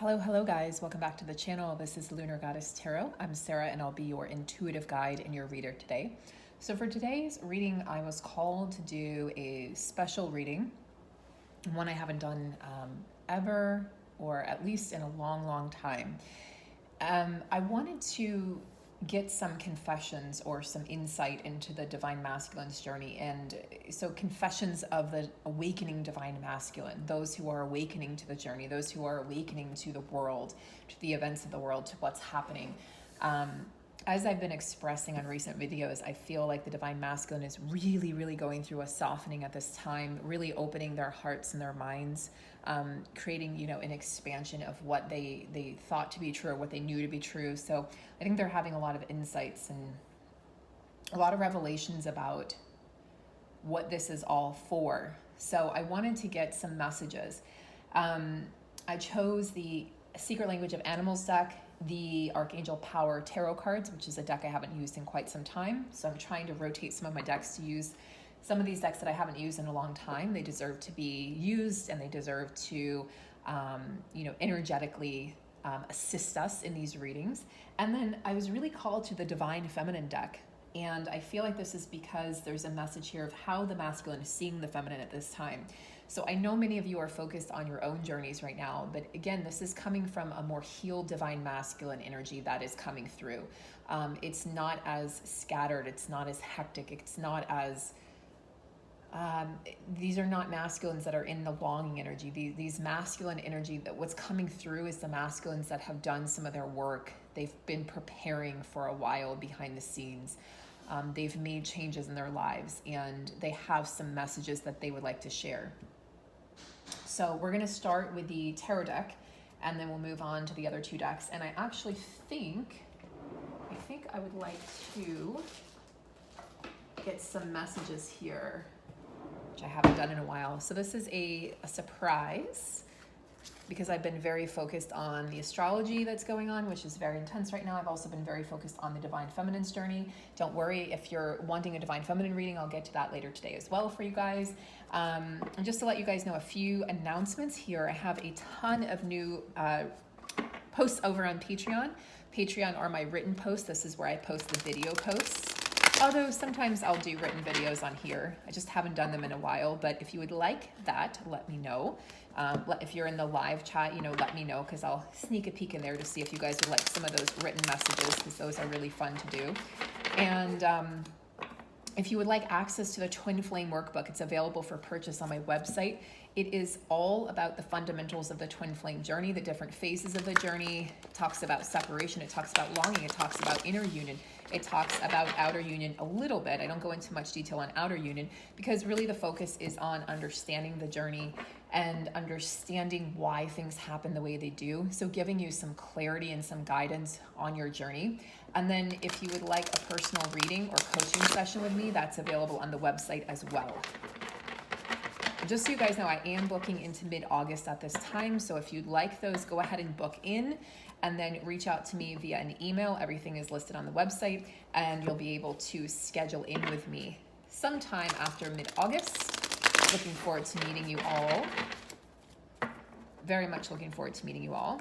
Hello guys, welcome back to the channel. This is Lunar Goddess Tarot. I'm Sarah and I'll be your intuitive guide and your reader today. So for today's reading, I was called to do a special reading, one I haven't done ever, or at least in a long time. I wanted to get some confessions or some insight into the Divine Masculine's journey. And so confessions of the awakening Divine Masculine, those who are awakening to the journey, those who are awakening to the world, to the events of the world, to what's happening. As I've been expressing on recent videos, I feel like the Divine Masculine is really going through a softening at this time, really opening their hearts and their minds, creating, an expansion of what they thought to be true or what they knew to be true. So I think they're having a lot of insights and a lot of revelations about what this is all for. So I wanted to get some messages. I chose the Secret Language of Animals deck, the Archangel Power Tarot cards, which is a deck I haven't used in quite some time. So I'm trying to rotate some of my decks to use some of these decks that I haven't used in a long time. They deserve to be used and they deserve to, energetically assist us in these readings. And then I was really called to the Divine Feminine deck. And I feel like this is because there's a message here of how the masculine is seeing the feminine at this time. So I know many of you are focused on your own journeys right now, but again, this is coming from a more healed Divine Masculine energy that is coming through. It's not as scattered, it's not as hectic, it's not as... these are not masculines that are in the longing energy. These masculine energy, that what's coming through is the masculines that have done some of their work. They've been preparing for a while behind the scenes. They've made changes in their lives and they have some messages that they would like to share. So we're going to start with the tarot deck and then we'll move on to the other two decks. And I actually think I would like to get some messages here, which I haven't done in a while. So this is a surprise because I've been very focused on the astrology that's going on, which is very intense right now. I've also been very focused on the Divine Feminine's journey. Don't worry, if you're wanting a Divine Feminine reading, I'll get to that later today as well for you guys. And just to let you guys know a few announcements here, I have a ton of new posts over on Patreon. Patreon are my written posts. This is where I post the video posts. Although sometimes I'll do written videos on here. I just haven't done them in a while, but if you would like that, let me know. If you're in the live chat, let me know because I'll sneak a peek in there to see if you guys would like some of those written messages because those are really fun to do. And if you would like access to the Twinflame workbook, it's available for purchase on my website. It is all about the fundamentals of the Twinflame journey, the different phases of the journey. It talks about separation, it talks about longing, it talks about inner union, it talks about outer union a little bit. I don't go into much detail on outer union because really the focus is on understanding the journey and understanding why things happen the way they do. So giving you some clarity and some guidance on your journey. And then if you would like a personal reading or coaching session with me, that's available on the website as well. Just so you guys know, I am booking into mid-August at this time. So if you'd like those, go ahead and book in and then reach out to me via an email. Everything is listed on the website and you'll be able to schedule in with me sometime after mid-August. Looking forward to meeting you all. Very much looking forward to meeting you all.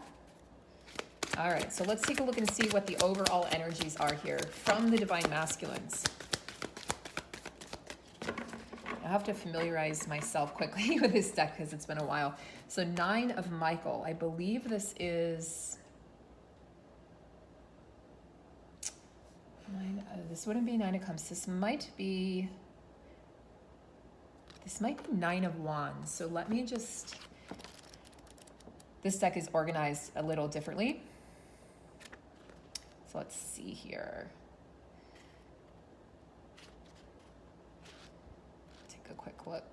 All right, so let's take a look and see what the overall energies are here from the Divine Masculines. I have to familiarize myself quickly with this deck because it's been a while. So 9 of Michael. I believe this is... this wouldn't be 9 of Cups. This might be 9 of Wands. So let me just... This deck is organized a little differently. So let's see here. Take a quick look.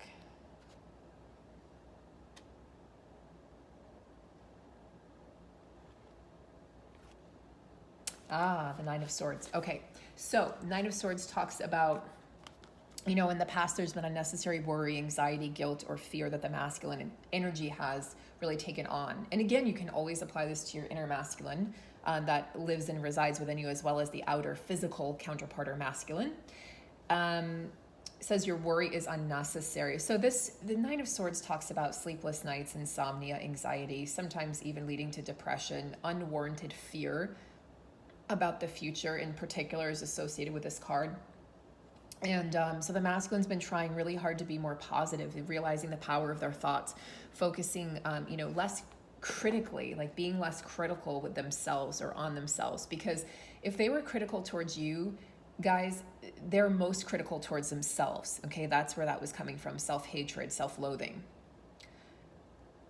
The 9 of Swords. Okay, so 9 of Swords talks about, in the past there's been unnecessary worry, anxiety, guilt, or fear that the masculine energy has really taken on. And again, you can always apply this to your inner masculine that lives and resides within you, as well as the outer physical counterpart or masculine. says your worry is unnecessary. So the Nine of Swords talks about sleepless nights, insomnia, anxiety, sometimes even leading to depression, unwarranted fear about the future in particular is associated with this card. And so the masculine's been trying really hard to be more positive, realizing the power of their thoughts, focusing, less critically, like being less critical with themselves or on themselves. Because if they were critical towards you, guys, they're most critical towards themselves. Okay, that's where that was coming from. Self-hatred, self-loathing.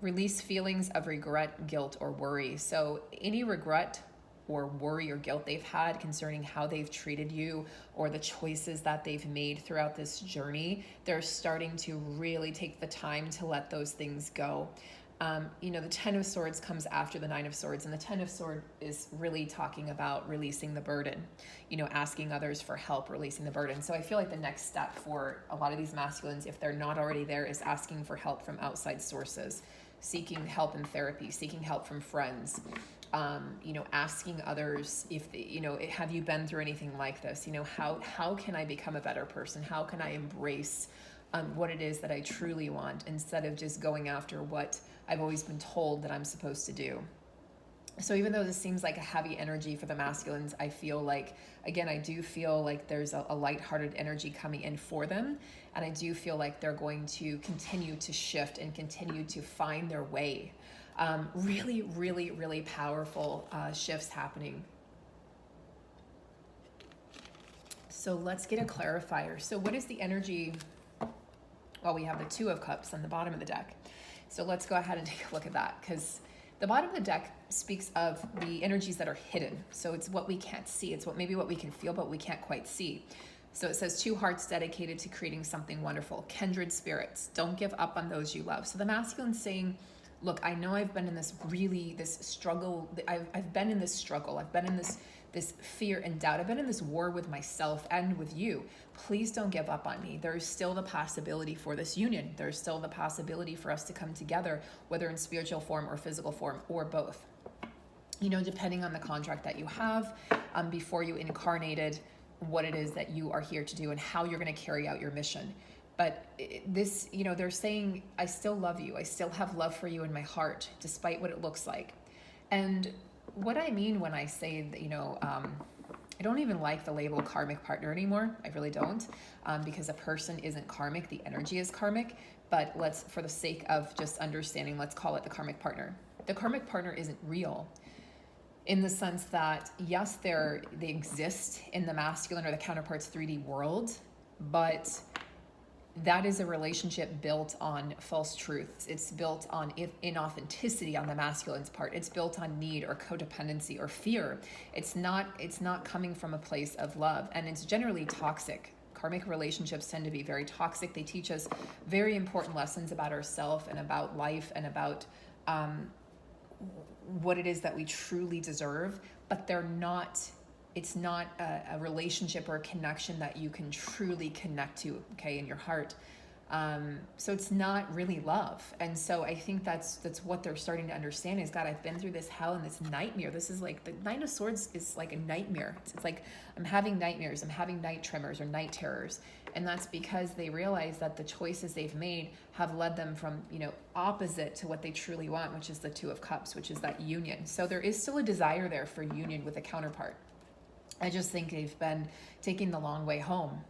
Release feelings of regret, guilt, or worry. So any regret or worry or guilt they've had concerning how they've treated you or the choices that they've made throughout this journey, they're starting to really take the time to let those things go. The Ten of Swords comes after the Nine of Swords, and the Ten of Swords is really talking about releasing the burden, asking others for help, releasing the burden. So I feel like the next step for a lot of these masculines, if they're not already there, is asking for help from outside sources, seeking help in therapy, seeking help from friends, asking others if, have you been through anything like this? How can I become a better person? How can I embrace what it is that I truly want, instead of just going after what I've always been told that I'm supposed to do? So even though this seems like a heavy energy for the masculines, I feel like, again, I do feel like there's a lighthearted energy coming in for them. And I do feel like they're going to continue to shift and continue to find their way. Really, really, really powerful shifts happening. So let's get a clarifier. So what is the energy? Well, we have the Two of Cups on the bottom of the deck. So let's go ahead and take a look at that, because the bottom of the deck speaks of the energies that are hidden. So it's what we can't see. It's what we can feel, but we can't quite see. So it says two hearts dedicated to creating something wonderful. Kindred spirits. Don't give up on those you love. So the masculine's saying, look, I know I've been in this struggle. I've been in this struggle. I've been in this fear and doubt. I've been in this war with myself and with you. Please don't give up on me. There's still the possibility for this union. There's still the possibility for us to come together, whether in spiritual form or physical form or both. Depending on the contract that you have before you incarnated, what it is that you are here to do and how you're going to carry out your mission. But this, they're saying, I still love you. I still have love for you in my heart, despite what it looks like. And what I mean when I say that, I don't even like the label karmic partner anymore. I really don't, because a person isn't karmic. The energy is karmic. But for the sake of just understanding, let's call it the karmic partner. The karmic partner isn't real, in the sense that, yes, they exist in the masculine or the counterpart's 3D world, but that is a relationship built on false truths. It's built on inauthenticity on the masculine's part. It's built on need or codependency or fear. It's not coming from a place of love, and it's generally toxic. Karmic relationships tend to be very toxic. They teach us very important lessons about ourselves and about life and about what it is that we truly deserve, but it's not a relationship or a connection that you can truly connect to, okay, in your heart. So it's not really love. And so I think that's what they're starting to understand is, God, I've been through this hell and this nightmare. This is like, the Nine of Swords is like a nightmare. It's like, I'm having nightmares, I'm having night tremors or night terrors. And that's because they realize that the choices they've made have led them from, opposite to what they truly want, which is the Two of Cups, which is that union. So there is still a desire there for union with a counterpart. I just think they've been taking the long way home,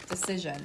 Decision.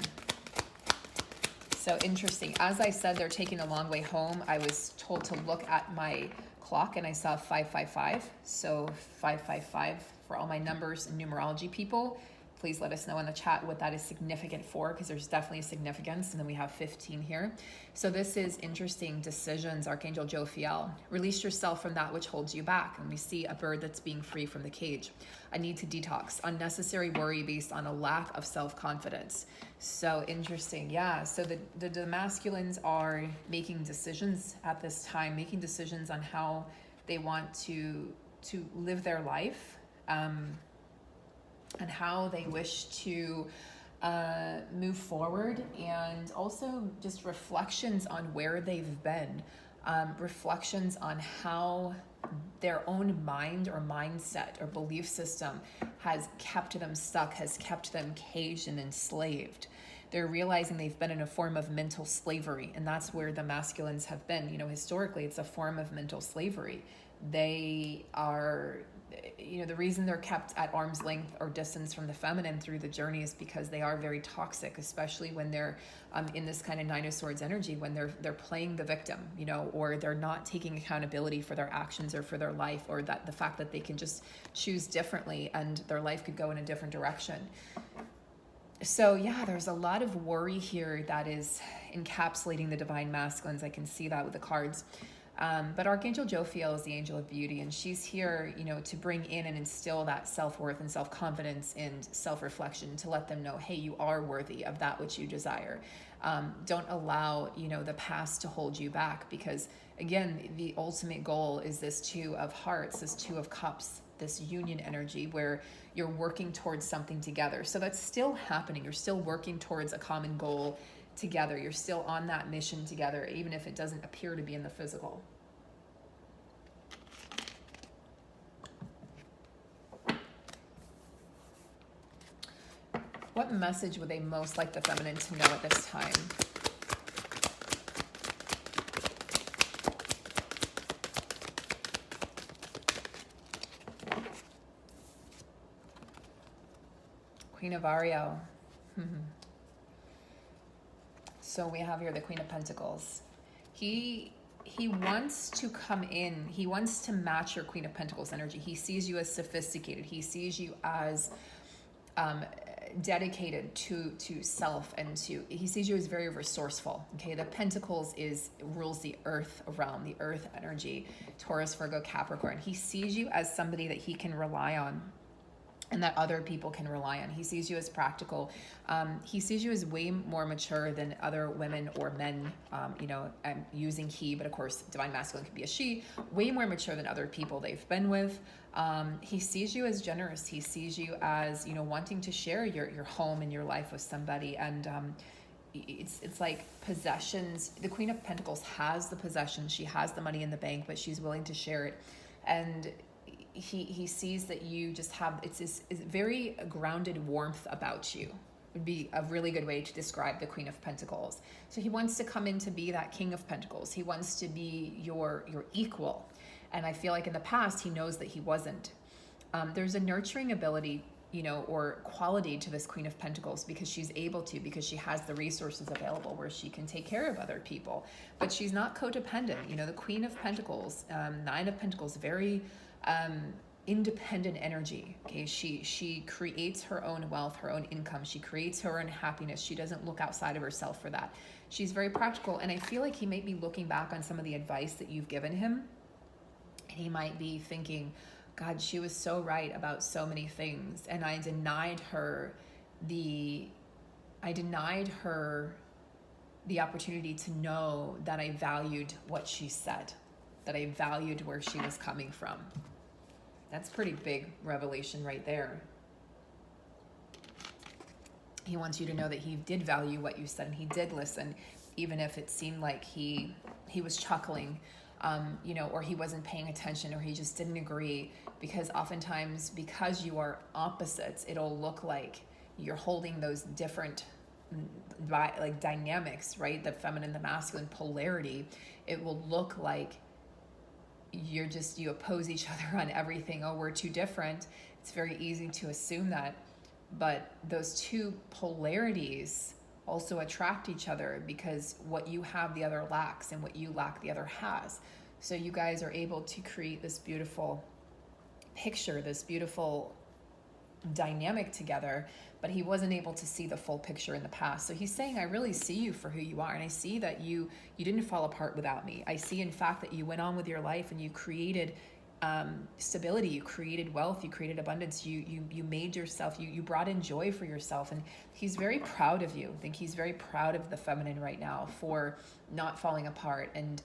So interesting. As I said, they're taking a long way home. I was told to look at my clock and I saw 555. So 555 for all my numbers and numerology people. Please let us know in the chat what that is significant for, because there's definitely a significance. And then we have 15 here. So this is interesting. Decisions, Archangel Jophiel. Release yourself from that which holds you back. And we see a bird that's being free from the cage. A need to detox. Unnecessary worry based on a lack of self-confidence. So interesting. Yeah. So the masculines are making decisions at this time, making decisions on how they want to live their life. And how they wish to move forward, and also just reflections on where they've been. reflections on how their own mind or mindset or belief system has kept them stuck, has kept them caged and enslaved. They're realizing they've been in a form of mental slavery, and that's where the masculines have been. You know, historically, it's a form of mental slavery. They are, you know, the reason they're kept at arm's length or distance from the feminine through the journey is because they are very toxic, especially when they're in this kind of Nine of Swords energy, when they're playing the victim, you know, or they're not taking accountability for their actions or for their life, or that the fact that they can just choose differently and their life could go in a different direction. So yeah, there's a lot of worry here that is encapsulating the divine masculines. I can see that with the cards. But Archangel Jophiel is the angel of beauty, and she's here, you know, to bring in and instill that self-worth and self-confidence and self-reflection, to let them know, hey, you are worthy of that which you desire. Don't allow, you know, the past to hold you back, because again, the ultimate goal is this Two of Hearts, this Two of Cups, this union energy where you're working towards something together. So that's still happening. You're still working towards a common goal together. You're still on that mission together, even if it doesn't appear to be in the physical. What message would they most like the feminine to know at this time? Queen of Ariel. So we have here the Queen of Pentacles. He wants to come in. He wants to match your Queen of Pentacles energy. He sees you as sophisticated. He sees you as dedicated to self, and he sees you as very resourceful. Okay, the Pentacles rules the earth realm, the earth energy, Taurus, Virgo, Capricorn. He sees you as somebody that he can rely on, and that other people can rely on. He sees you as practical. He sees you as way more mature than other women or men. You know, I'm using he, but of course, divine masculine could be a she. Way more mature than other people they've been with. He sees you as generous. He sees you as, you know, wanting to share your home and your life with somebody. And it's like possessions. The Queen of Pentacles has the possessions. She has the money in the bank, but she's willing to share it. And he sees that you just have, it's this very grounded warmth about you, would be a really good way to describe the Queen of Pentacles. So he wants to come in to be that King of Pentacles. He wants to be your equal. And I feel like in the past, he knows that he wasn't. There's a nurturing ability, you know, or quality to this Queen of Pentacles, because she's able to, because she has the resources available where she can take care of other people. But she's not codependent. You know, the Queen of Pentacles, Nine of Pentacles, very independent energy. Okay, she creates her own wealth, her own income. She creates her own happiness. She doesn't look outside of herself for that. She's very practical, and I feel like he might be looking back on some of the advice that you've given him, and he might be thinking, God, she was so right about so many things, and I denied her the opportunity to know that I valued what she said, that I valued where she was coming from. That's pretty big revelation right there. He wants you to know that he did value what you said, and he did listen, even if it seemed like he was chuckling, you know, or he wasn't paying attention, or he just didn't agree. Because oftentimes, because you are opposites, it'll look like you're holding those different like dynamics, right? The feminine, the masculine polarity. It will look like you oppose each other on everything. Oh, we're too different. It's very easy to assume that, but those two polarities also attract each other, because what you have the other lacks, and what you lack the other has. So you guys are able to create this beautiful picture, this beautiful dynamic together, but he wasn't able to see the full picture in the past. So he's saying, I really see you for who you are, and I see that you didn't fall apart without me. I see, in fact, that you went on with your life, and you created stability, you created wealth, you created abundance, you made yourself, you brought in joy for yourself. And he's very proud of you. I think he's very proud of the feminine right now for not falling apart. And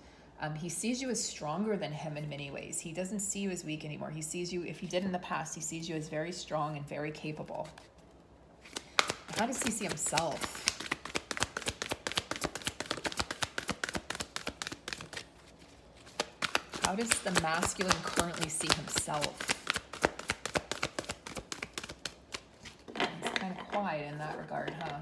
he sees you as stronger than him in many ways. He doesn't see you as weak anymore. He sees you, if he did in the past, he sees you as very strong and very capable. How does he see himself? How does the masculine currently see himself? It's kind of quiet in that regard, huh?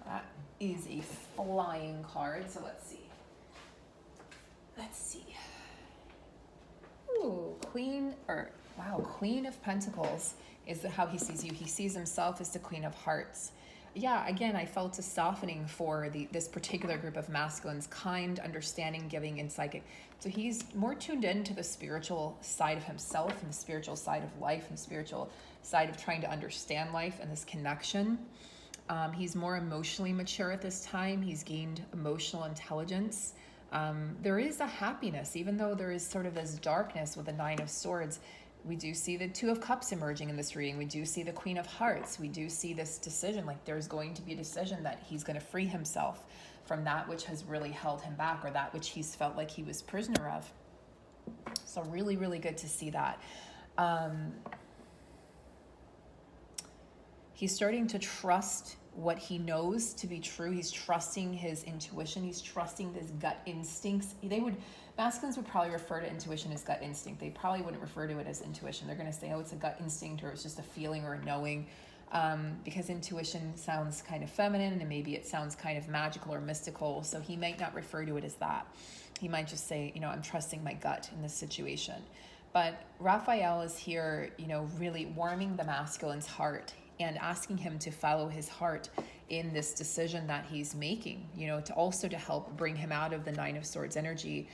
That is a flying card, so let's see. Let's see. Ooh, Queen of Pentacles is how he sees you. He sees himself as the Queen of Hearts. Yeah, again, I felt a softening for this particular group of masculines, kind, understanding, giving, and psychic. So he's more tuned into the spiritual side of himself and the spiritual side of life and the spiritual side of trying to understand life and this connection. He's more emotionally mature at this time. He's gained emotional intelligence. There is a happiness, even though there is sort of this darkness with the Nine of Swords. We do see the Two of Cups emerging in this reading. We do see the Queen of Hearts. We do see this decision, like there's going to be a decision that he's going to free himself from that which has really held him back, or that which he's felt like he was prisoner of. So really, really good to see that. He's starting to trust what he knows to be true. He's trusting his intuition. He's trusting his gut instincts. Masculines would probably refer to intuition as gut instinct. They probably wouldn't refer to it as intuition. They're going to say, oh, it's a gut instinct, or it's just a feeling or a knowing, because intuition sounds kind of feminine, and maybe it sounds kind of magical or mystical. So he might not refer to it as that. He might just say, I'm trusting my gut in this situation. But Raphael is here, really warming the masculine's heart and asking him to follow his heart in this decision that he's making, to help bring him out of the Nine of Swords energy,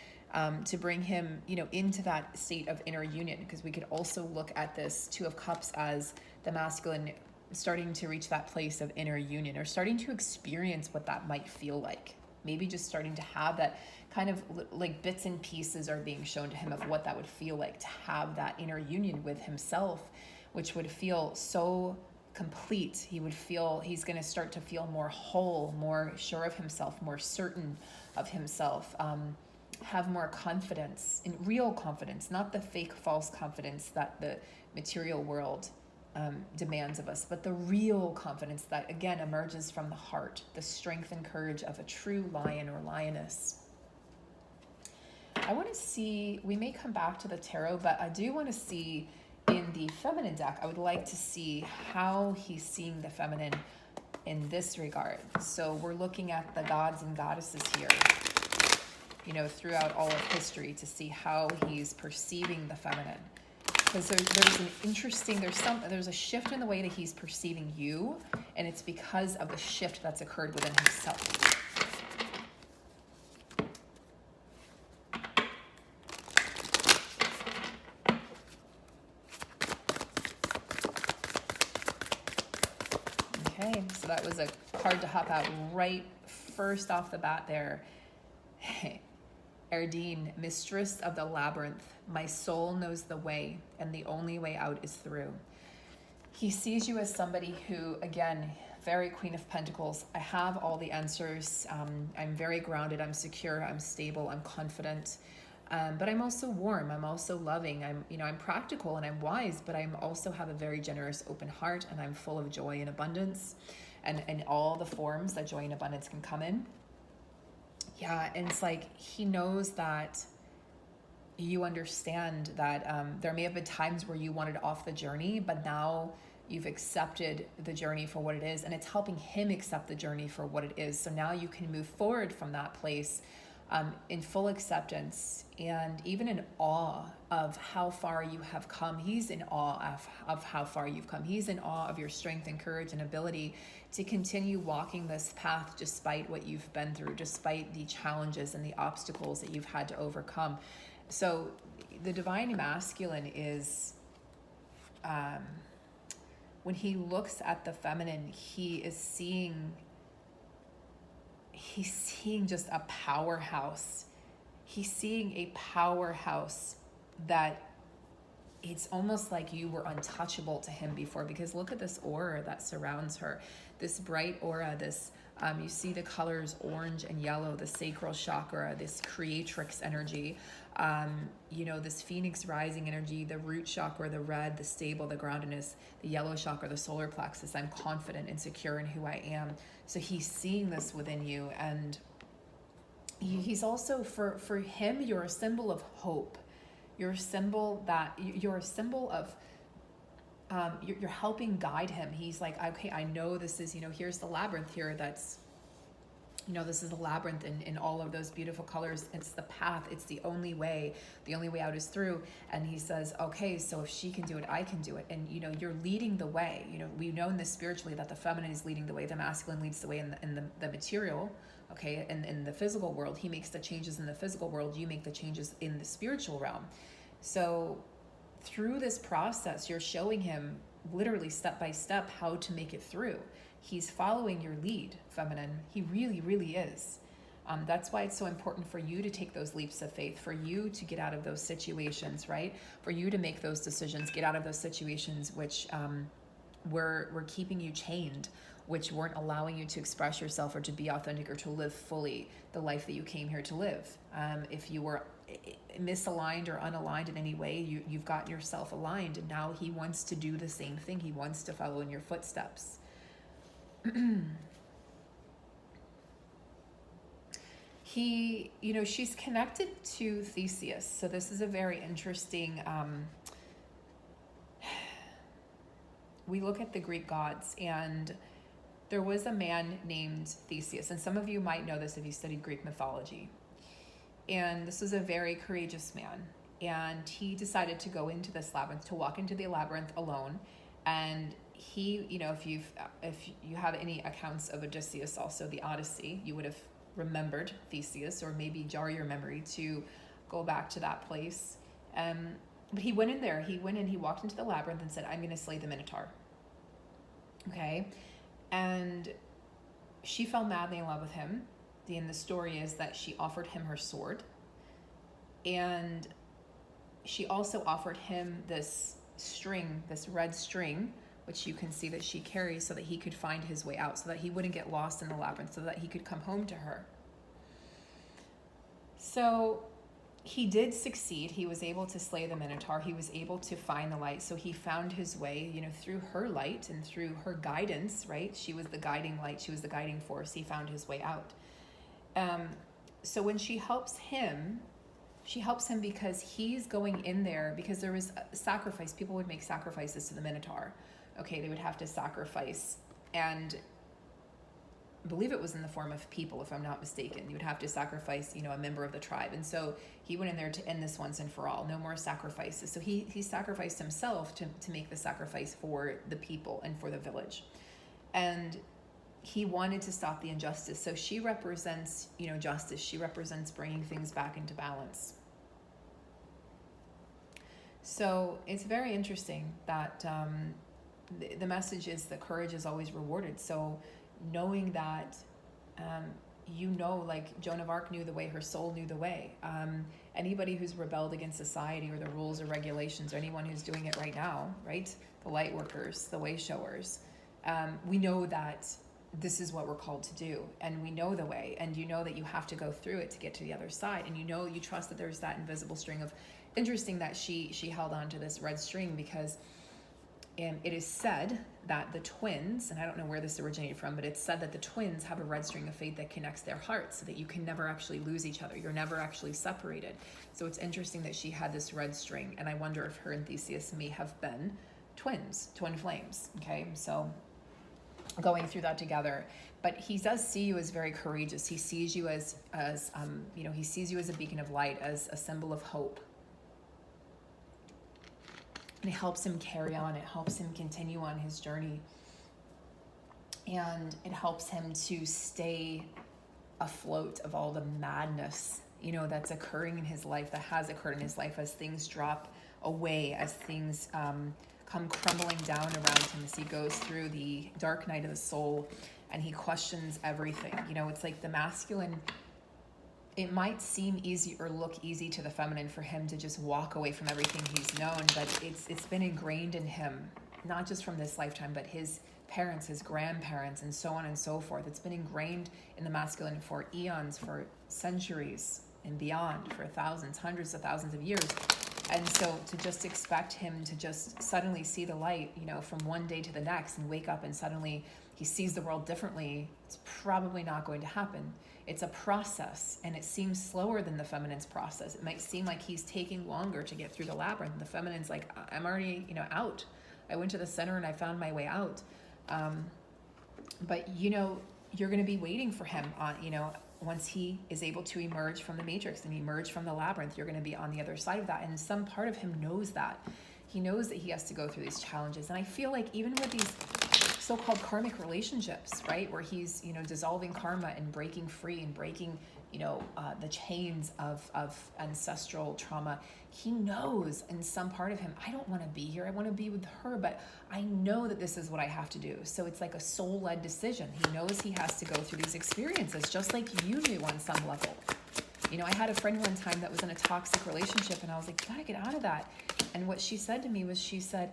to bring him, into that state of inner union. Because we could also look at this Two of Cups as the masculine starting to reach that place of inner union, or starting to experience what that might feel like. Maybe just starting to have that kind of like bits and pieces are being shown to him of what that would feel like to have that inner union with himself, which would feel so complete. He's going to start to feel more whole, more sure of himself, more certain of himself, have more confidence, in real confidence, not the fake false confidence that the material world demands of us, but the real confidence that again emerges from the heart, the strength and courage of a true lion or lioness. I want to see, we may come back to the tarot, but I do want to see in the feminine deck, I would like to see how he's seeing the feminine in this regard. So we're looking at the gods and goddesses here, throughout all of history, to see how he's perceiving the feminine. Because there's an interesting, there's a shift in the way that he's perceiving you, and it's because of the shift that's occurred within himself. Okay, so that was a card to hop out right first off the bat there. Erdine, mistress of the labyrinth, my soul knows the way, and the only way out is through. He sees you as somebody who, again, very Queen of Pentacles. I have all the answers. I'm very grounded. I'm secure. I'm stable. I'm confident. But I'm also warm. I'm also loving. I'm practical and I'm wise, but I'm also have a very generous, open heart, and I'm full of joy and abundance, and all the forms that joy and abundance can come in. Yeah, and it's like he knows that you understand that there may have been times where you wanted off the journey, but now you've accepted the journey for what it is, and it's helping him accept the journey for what it is. So now you can move forward from that place in full acceptance and even in awe of how far you have come. He's in awe of how far you've come. He's in awe of your strength and courage and ability to continue walking this path despite what you've been through, despite the challenges and the obstacles that you've had to overcome. So the divine masculine is, when he looks at the feminine, he's seeing just a powerhouse. He's seeing a powerhouse that it's almost like you were untouchable to him before, because look at this aura that surrounds her, this bright aura, this you see the colors orange and yellow, the sacral chakra, this creatrix energy, this phoenix rising energy, the root chakra, the red, the stable, the groundedness, the yellow chakra, the solar plexus. I'm confident and secure in who I am. So he's seeing this within you, and He's also, for him, you're a symbol of hope. You're a symbol of, you're helping guide him. He's like, okay, I know this is, here's the labyrinth here that's, this is the labyrinth in all of those beautiful colors. It's the path. It's the only way. The only way out is through. And he says, okay, so if she can do it, I can do it. And, you're leading the way. We know in this spiritually that the feminine is leading the way. The masculine leads the way in the material, okay? And in the physical world, he makes the changes in the physical world. You make the changes in the spiritual realm. So through this process, you're showing him literally step by step how to make it through. He's following your lead, feminine. He really, really is. That's why it's so important for you to take those leaps of faith, for you to get out of those situations, right? For you to make those decisions, get out of those situations which were keeping you chained, which weren't allowing you to express yourself or to be authentic or to live fully the life that you came here to live. If you were misaligned or unaligned in any way, you've gotten yourself aligned, and now he wants to do the same thing. He wants to follow in your footsteps. She's connected to Theseus. So this is a very interesting, we look at the Greek gods, and there was a man named Theseus. And some of you might know this if you studied Greek mythology. And this was a very courageous man. And he decided to go into this labyrinth, to walk into the labyrinth alone. And he, if you have any accounts of Odysseus, also the Odyssey, you would have remembered Theseus, or maybe jar your memory to go back to that place. But he went in there. He walked into the labyrinth and said, I'm going to slay the Minotaur. Okay? And she fell madly in love with him. And the story is that she offered him her sword. And she also offered him this string, this red string, which you can see that she carries, so that he could find his way out, so that he wouldn't get lost in the labyrinth, so that he could come home to her. So he did succeed. He was able to slay the Minotaur. He was able to find the light. So he found his way, through her light and through her guidance, right? She was the guiding light. She was the guiding force. He found his way out. So when she helps him because he's going in there, because there was a sacrifice. People would make sacrifices to the Minotaur. Okay, they would have to sacrifice, and I believe it was in the form of people, if I'm not mistaken. You would have to sacrifice, a member of the tribe. And so he went in there to end this once and for all. No more sacrifices. So he sacrificed himself to make the sacrifice for the people and for the village. And he wanted to stop the injustice. So she represents, justice. She represents bringing things back into balance. So it's very interesting that the message is that courage is always rewarded. So knowing that, like Joan of Arc knew the way, her soul knew the way. Anybody who's rebelled against society or the rules or regulations, or anyone who's doing it right now, right? The light workers, the way showers, we know that this is what we're called to do, and we know the way, and that you have to go through it to get to the other side, and you trust that there's that invisible string of. Interesting that she held on to this red string, because it is said that the twins, and I don't know where this originated from, but it's said that the twins have a red string of fate that connects their hearts, so that you can never actually lose each other. You're never actually separated. So it's interesting that she had this red string, and I wonder if her and Theseus may have been twins, twin flames. Okay, so going through that together. But he does see you as very courageous. He sees you as he sees you as a beacon of light, as a symbol of hope. And it helps him carry on. It helps him continue on his journey. And it helps him to stay afloat of all the madness, that's occurring in his life, that has occurred in his life, as things drop away, as things come crumbling down around him, as he goes through the dark night of the soul, and he questions everything. It's like the masculine, it might seem easy or look easy to the feminine for him to just walk away from everything he's known, but it's been ingrained in him, not just from this lifetime, but his parents, his grandparents, and so on and so forth. It's been ingrained in the masculine for eons, for centuries and beyond, for thousands, hundreds of thousands of years. And so to just expect him to just suddenly see the light, from one day to the next, and wake up and suddenly, he sees the world differently, it's probably not going to happen. It's a process, and it seems slower than the feminine's process. It might seem like he's taking longer to get through the labyrinth. The feminine's like, I'm already, out. I went to the center and I found my way out. But you're going to be waiting for him on, once he is able to emerge from the matrix and emerge from the labyrinth, you're going to be on the other side of that. And some part of him knows that. He knows that he has to go through these challenges. And I feel like even with these so-called karmic relationships, right, where he's, dissolving karma and breaking free and breaking, the chains of ancestral trauma, he knows in some part of him, I don't want to be here. I want to be with her, but I know that this is what I have to do. So it's like a soul-led decision. He knows he has to go through these experiences, just like you do on some level. I had a friend one time that was in a toxic relationship, and I was like, you gotta get out of that. And what she said to me was, she said,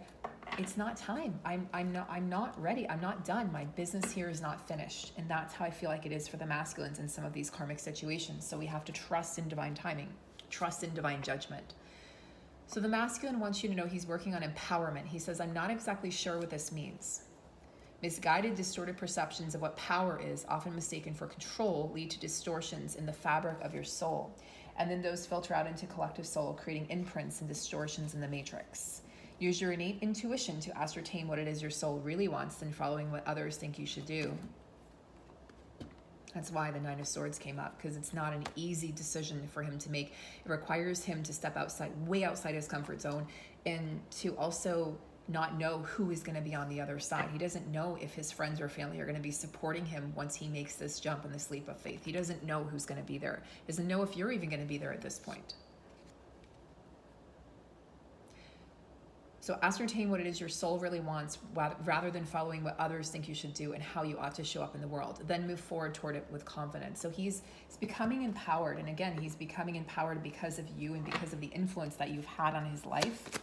it's not time. I'm not ready. I'm not done. My business here is not finished. And that's how I feel like it is for the masculines in some of these karmic situations. So we have to trust in divine timing, trust in divine judgment. So the masculine wants you to know he's working on empowerment. He says, I'm not exactly sure what this means. Misguided, distorted perceptions of what power is, often mistaken for control, lead to distortions in the fabric of your soul. And then those filter out into collective soul, creating imprints and distortions in the matrix. Use your innate intuition to ascertain what it is your soul really wants than following what others think you should do. That's why the Nine of Swords came up, because it's not an easy decision for him to make. It requires him to step outside, way outside his comfort zone, and to also not know who is going to be on the other side. He doesn't know if his friends or family are going to be supporting him once he makes this jump in this leap of faith. He doesn't know who's going to be there. He doesn't know if you're even going to be there at this point. So ascertain what it is your soul really wants rather than following what others think you should do and how you ought to show up in the world. Then move forward toward it with confidence. So he's becoming empowered. And again, he's becoming empowered because of you and because of the influence that you've had on his life.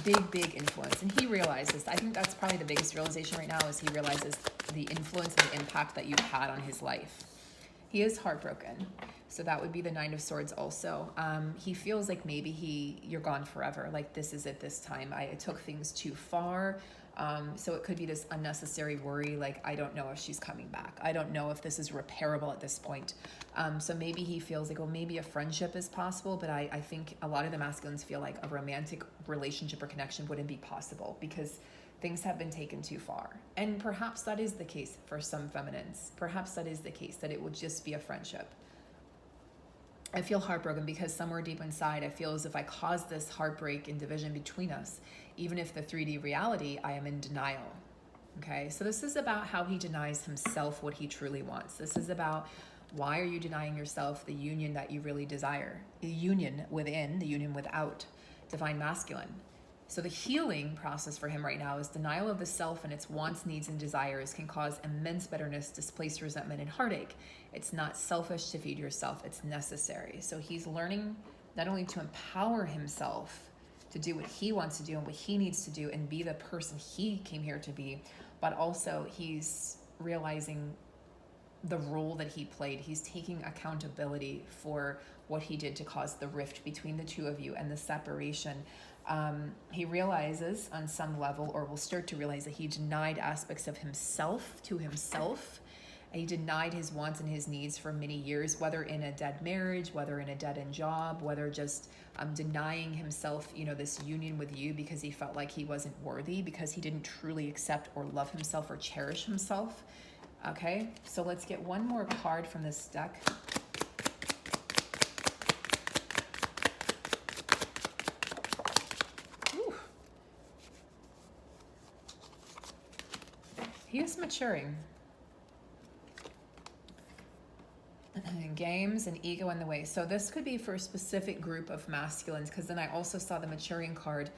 Big influence. And he realizes, I think that's probably the biggest realization right now, is he realizes the influence and the impact that you've had on his life. He is heartbroken. So that would be the Nine of Swords also. He feels like maybe you're gone forever. Like, this is it this time. I took things too far. So it could be this unnecessary worry, like, I don't know if she's coming back. I don't know if this is repairable at this point. So maybe he feels like, well, maybe a friendship is possible, but I think a lot of the masculines feel like a romantic relationship or connection wouldn't be possible because things have been taken too far. And perhaps that is the case for some feminines. Perhaps that is the case, that it would just be a friendship. I feel heartbroken because somewhere deep inside, I feel as if I caused this heartbreak and division between us. Even if the 3D reality, I am in denial. Okay, so this is about how he denies himself what he truly wants. This is about, why are you denying yourself the union that you really desire? The union within, the union without, divine masculine. So the healing process for him right now is denial of the self and its wants, needs, and desires can cause immense bitterness, displaced resentment, and heartache. It's not selfish to feed yourself, it's necessary. So he's learning not only to empower himself to do what he wants to do and what he needs to do and be the person he came here to be, but also he's realizing the role that he played. He's taking accountability for what he did to cause the rift between the two of you and the separation. He realizes on some level, or will start to realize, that he denied aspects of himself to himself. He denied his wants and his needs for many years, whether in a dead marriage, whether in a dead-end job, whether just denying himself, this union with you because he felt like he wasn't worthy, because he didn't truly accept or love himself or cherish himself. Okay, so let's get one more card from this deck. He is maturing. Games and ego in the way. So this could be for a specific group of masculines, because then I also saw the maturing card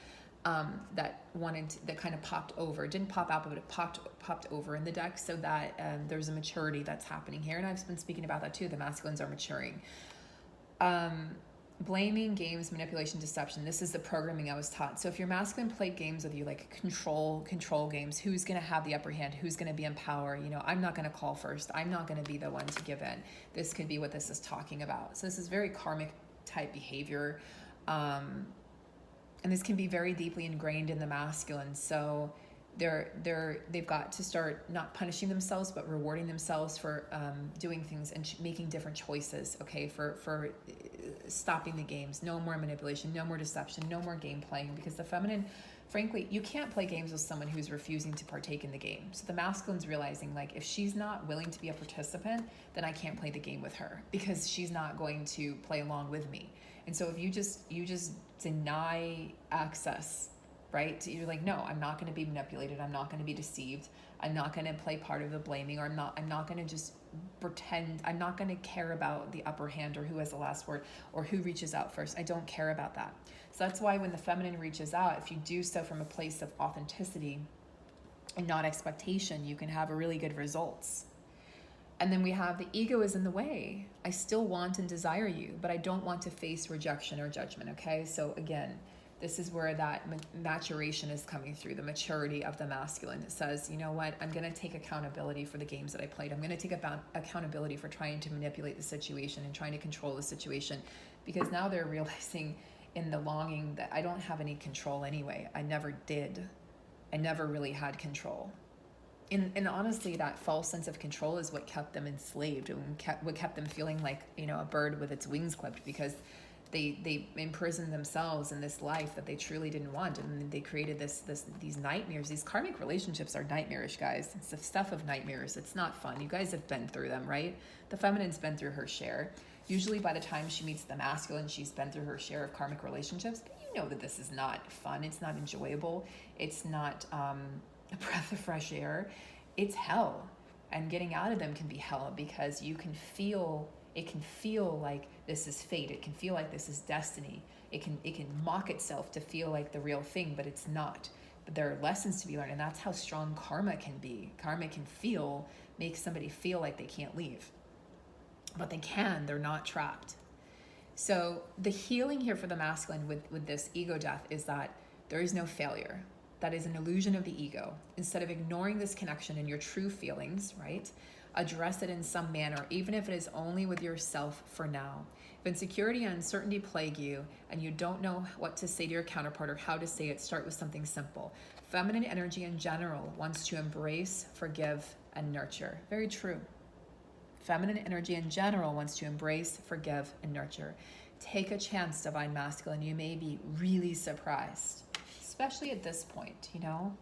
that kind of popped over. It didn't pop out, but it popped over in the deck, so that there's a maturity that's happening here. And I've been speaking about that too. The masculines are maturing. Blaming, games, manipulation, deception. This is the programming I was taught. So if your masculine played games with you, like control games, who's going to have the upper hand? Who's going to be in power? I'm not going to call first. I'm not going to be the one to give in. This could be what this is talking about. So this is very karmic type behavior. And this can be very deeply ingrained in the masculine. So they've got to start not punishing themselves but rewarding themselves for doing things and making different choices, okay, for stopping the games. No more manipulation, no more deception, no more game playing, because the feminine, frankly, you can't play games with someone who's refusing to partake in the game. So the masculine's realizing, like, if she's not willing to be a participant, then I can't play the game with her because she's not going to play along with me. And so if you just deny access, right? You're like, no, I'm not going to be manipulated. I'm not going to be deceived. I'm not going to play part of the blaming, or I'm not going to just pretend. I'm not going to care about the upper hand or who has the last word or who reaches out first. I don't care about that. So that's why when the feminine reaches out, if you do so from a place of authenticity and not expectation, you can have a really good results. And then we have the ego is in the way. I still want and desire you, but I don't want to face rejection or judgment, okay? So again, this is where that maturation is coming through, the maturity of the masculine. It says, you know what, I'm going to take accountability for the games that I played. I'm going to take accountability for trying to manipulate the situation and trying to control the situation, because now they're realizing in the longing that I don't have any control anyway. I never did. I never really had control. And honestly, that false sense of control is what kept them enslaved and what kept them feeling like, you know, a bird with its wings clipped, because they imprisoned themselves in this life that they truly didn't want, and they created these nightmares. These karmic relationships are nightmarish, guys. It's the stuff of nightmares. It's not fun. You guys have been through them, right? The feminine's been through her share. Usually by the time she meets the masculine, she's been through her share of karmic relationships. But you know that this is not fun. It's not enjoyable. It's not a breath of fresh air. It's hell, and getting out of them can be hell, because you can feel. It can feel like this is fate. It can feel like this is destiny. It can mock itself to feel like the real thing, but it's not. But there are lessons to be learned, and that's how strong karma can be. Karma can make somebody feel like they can't leave. But they can, they're not trapped. So the healing here for the masculine with this ego death is that there is no failure. That is an illusion of the ego. Instead of ignoring this connection and your true feelings, right? Address it in some manner, even if it is only with yourself for now. If insecurity and uncertainty plague you and you don't know what to say to your counterpart or how to say it, start with something simple. Feminine energy in general wants to embrace, forgive, and nurture. Very true. Feminine energy in general wants to embrace, forgive, and nurture. Take a chance, divine masculine. You may be really surprised, especially at this point, you know?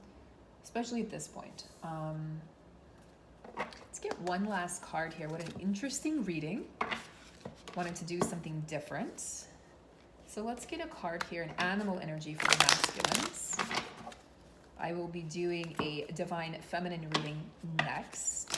Especially at this point. Let's get one last card here. What an interesting reading. Wanted to do something different. So let's get a card here, an animal energy for the masculines. I will be doing a divine feminine reading next,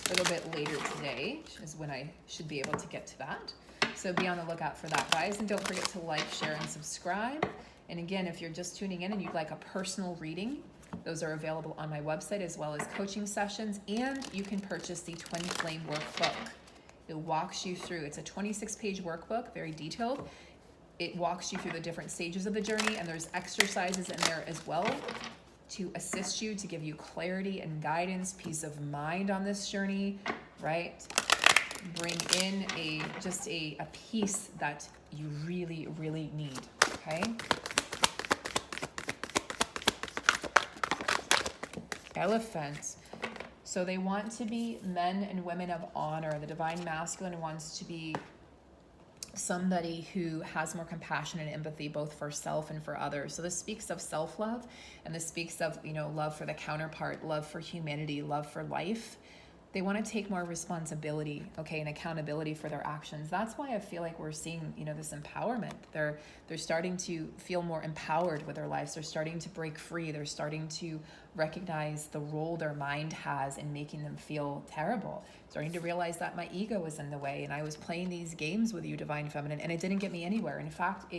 a little bit later today, which is when I should be able to get to that. So be on the lookout for that, guys. And don't forget to like, share, and subscribe. And again, if you're just tuning in and you'd like a personal reading, those are available on my website, as well as coaching sessions, and you can purchase the Twinflame workbook. It walks you through, it's a 26-page workbook, very detailed. It walks you through the different stages of the journey, and there's exercises in there as well to assist you, to give you clarity and guidance, peace of mind on this journey, right? Bring in a piece that you really, really need, okay? Elephants. So they want to be men and women of honor. The divine masculine wants to be somebody who has more compassion and empathy, both for self and for others. So this speaks of self-love, and this speaks of, you know, love for the counterpart, love for humanity, love for life. They want to take more responsibility, okay, and accountability for their actions. That's why I feel like we're seeing, you know, this empowerment. They're starting to feel more empowered with their lives. They're starting to break free. They're starting to recognize the role their mind has in making them feel terrible. Starting to realize that my ego was in the way, and I was playing these games with you, divine feminine, and it didn't get me anywhere. In fact,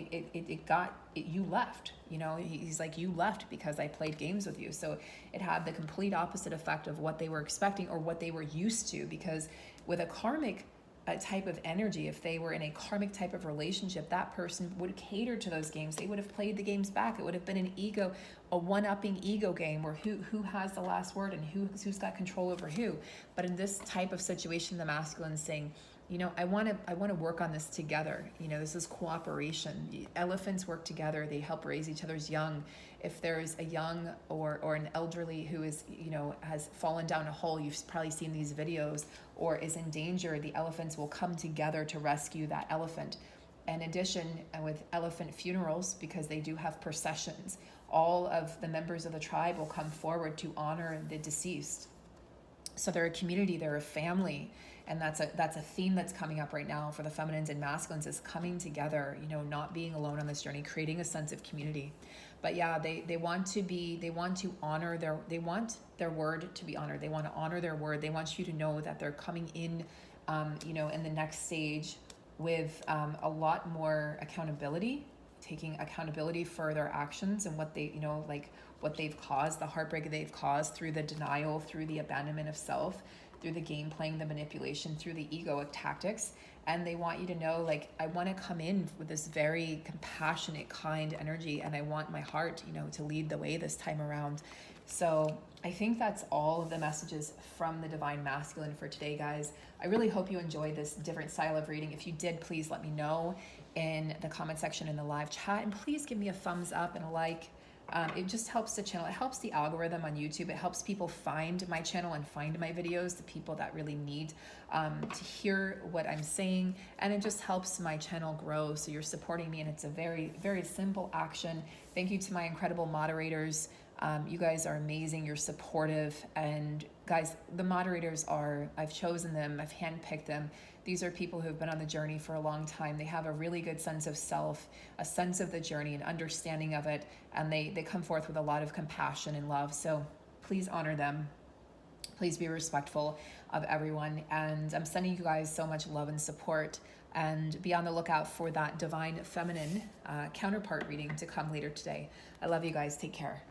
you left. You know, he's like, you left because I played games with you. So it had the complete opposite effect of what they were expecting or what they were used to, because with a karmic type of energy, if they were in a karmic type of relationship, that person would cater to those games. They would have played the games back. It would have been a one-upping ego game where who has the last word and who's got control over who. But in this type of situation, the masculine is saying, you know, I want to work on this together. You know, this is cooperation. The elephants work together. They help raise each other's young. If there's a young or an elderly who is, you know, has fallen down a hole, you've probably seen these videos, or is in danger, the elephants will come together to rescue that elephant. In addition, with elephant funerals, because they do have processions, all of the members of the tribe will come forward to honor the deceased. So they're a community, they're a family, and that's a theme that's coming up right now for the feminines and masculines, is coming together, you know, not being alone on this journey, creating a sense of community. But yeah, they want to honor they want their word to be honored. They want to honor their word. They want you to know that they're coming in, you know, in the next stage with a lot more accountability, taking accountability for their actions and what they, you know, like what they've caused, the heartbreak they've caused through the denial, through the abandonment of self, through the game playing, the manipulation, through the egoic tactics. And they want you to know, like, I want to come in with this very compassionate, kind energy, and I want my heart, you know, to lead the way this time around. So I think that's all of the messages from the Divine Masculine for today, guys. I really hope you enjoyed this different style of reading. If you did, please let me know in the comment section in the live chat, and please give me a thumbs up and a like. It just helps the channel. It helps the algorithm on YouTube. It helps people find my channel and find my videos, the people that really need to hear what I'm saying. And it just helps my channel grow. So you're supporting me, and it's a very, very simple action. Thank you to my incredible moderators. You guys are amazing. You're supportive. And guys, the moderators I've chosen them. I've handpicked them. These are people who have been on the journey for a long time. They have a really good sense of self, a sense of the journey, an understanding of it. And they come forth with a lot of compassion and love. So please honor them. Please be respectful of everyone. And I'm sending you guys so much love and support. And be on the lookout for that Divine Feminine counterpart reading to come later today. I love you guys. Take care.